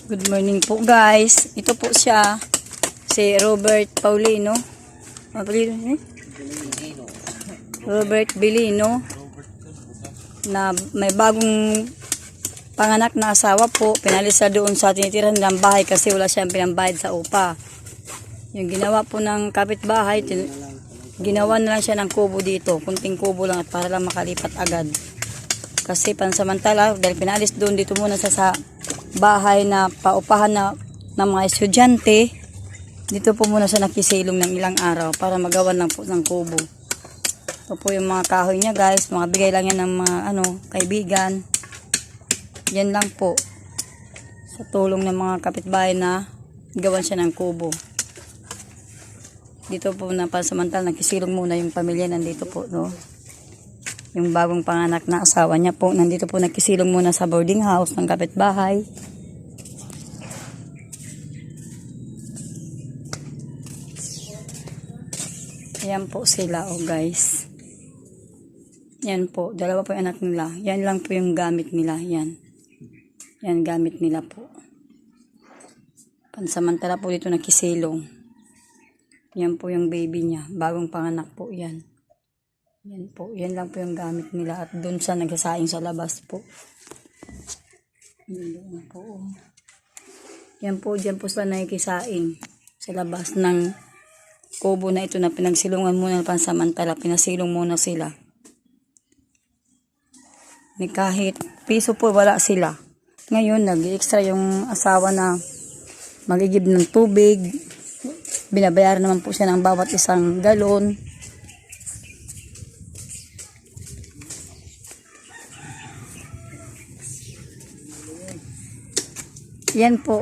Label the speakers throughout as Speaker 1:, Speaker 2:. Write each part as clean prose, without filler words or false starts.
Speaker 1: Good morning po guys. Ito po siya, si Robert Paulino. Robert Bilino na may bagong panganak na asawa po. Pinalis siya doon sa tinitirahan ng bahay kasi wala siyang pinambayad sa upa. Yung ginawa po ng kapitbahay, ginawa na lang siya ng kubo dito. Kunting kubo lang at para lang makalipat agad. Kasi pansamantala, dahil pinalis doon dito muna sa bahay na paupahan na ng mga estudyante, dito po muna siya nakisilong ng ilang araw para magawan lang po ng kubo. Ito po yung mga kahoy niya guys, mga bigay lang yan ng mga kaibigan. Yan lang po sa tulong ng mga kapitbahay na gawan siya ng kubo. Dito po na pansamantala nakisilong muna yung pamilya nandito po, no? Yung bagong panganak na asawa niya po nandito po nakisilong muna sa boarding house ng kapitbahay. Ayan po sila guys. Yan po, dalawa po yung anak nila. Yan lang po yung gamit nila. Yan gamit nila po. Pansamantala po dito nakisilong. Yan po yung baby niya, bagong panganak po yan. Yan po, yan lang po yung gamit nila at doon siya nagsasaing sa labas po. Yan po. Yan po, dyan po sila nakikisaing sa labas ng kubo na ito na pinagsilungan muna pansamantala. Pinasilong muna sila. Ni kahit piso po wala sila. Ngayon, nag-extra yung asawa na magigib ng tubig. Binabayaran naman po siya ng bawat isang galon. Yan po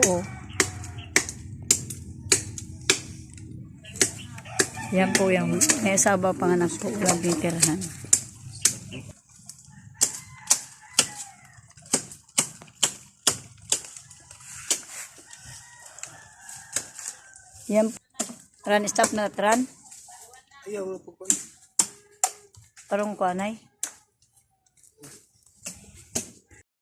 Speaker 1: Yan po yung may asawa panganak po. Walang titirahan. Yan. Ran, stop na ran.
Speaker 2: Ayaw,
Speaker 1: Parang ko anay.